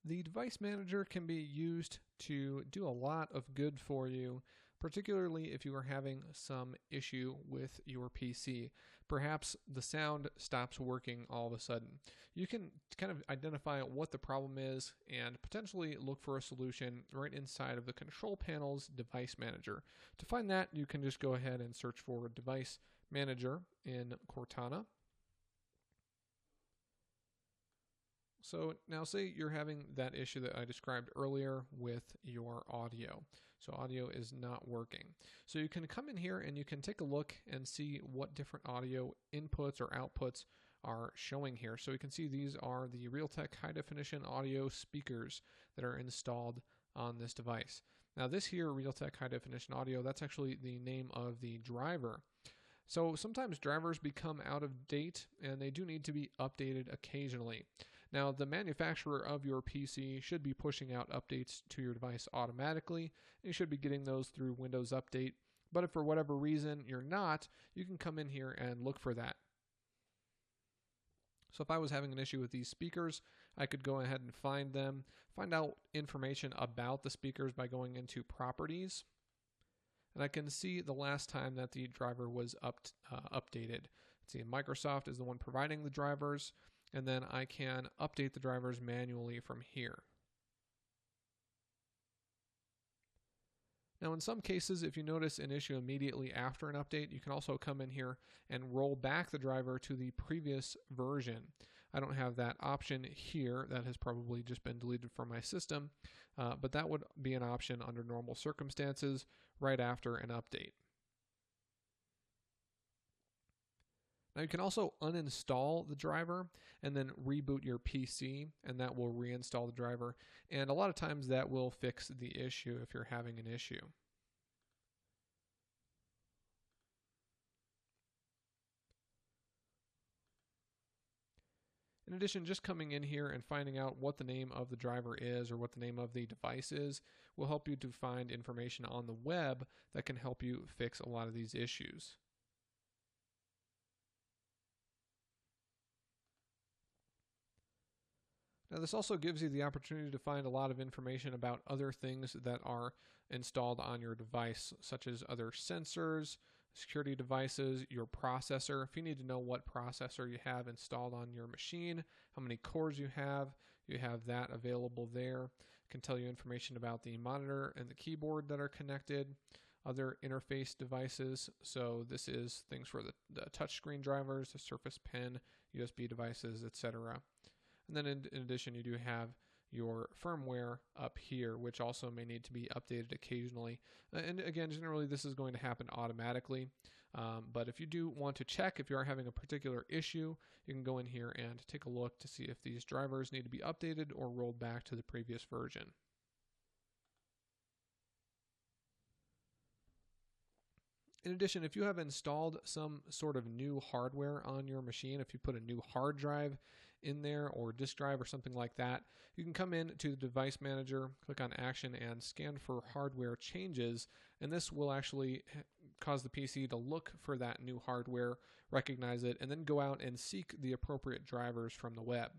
The device manager can be used to do a lot of good for you, particularly if you are having some issue with your PC. Perhaps the sound stops working all of a sudden. You can kind of identify what the problem is and potentially look for a solution right inside of the control panel's device manager. To find that, you can just go ahead and search for device manager in Cortana. So now say you're having that issue that I described earlier with your audio. So audio is not working. So you can come in here and you can take a look and see what different audio inputs or outputs are showing here. So you can see these are the Realtek high definition audio speakers that are installed on this device. Now this here, Realtek high definition audio, that's actually the name of the driver. So sometimes drivers become out of date and they do need to be updated occasionally. Now the manufacturer of your PC should be pushing out updates to your device automatically. You should be getting those through Windows Update. But if for whatever reason you're not, you can come in here and look for that. So if I was having an issue with these speakers, I could go ahead and find them, find out information about the speakers by going into Properties. And I can see the last time that the driver was updated. Let's see, Microsoft is the one providing the drivers, and then I can update the drivers manually from here. Now in some cases, if you notice an issue immediately after an update, you can also come in here and roll back the driver to the previous version. I don't have that option here. That has probably just been deleted from my system, but that would be an option under normal circumstances right after an update. Now you can also uninstall the driver and then reboot your PC, and that will reinstall the driver. And a lot of times that will fix the issue if you're having an issue. In addition, just coming in here and finding out what the name of the driver is or what the name of the device is will help you to find information on the web that can help you fix a lot of these issues. Now this also gives you the opportunity to find a lot of information about other things that are installed on your device, such as other sensors, security devices, your processor. If you need to know what processor you have installed on your machine, how many cores you have that available there. It can tell you information about the monitor and the keyboard that are connected, other interface devices. So this is things for the touchscreen drivers, the Surface Pen, USB devices, etc. And then in addition, you do have your firmware up here, which also may need to be updated occasionally. And again, generally this is going to happen automatically. But if you do want to check if you are having a particular issue, you can go in here and take a look to see if these drivers need to be updated or rolled back to the previous version. In addition, if you have installed some sort of new hardware on your machine, if you put a new hard drive in there or disk drive or something like that, you can come in to the device manager, click on action and scan for hardware changes, and this will actually cause the PC to look for that new hardware, recognize it, and then go out and seek the appropriate drivers from the web.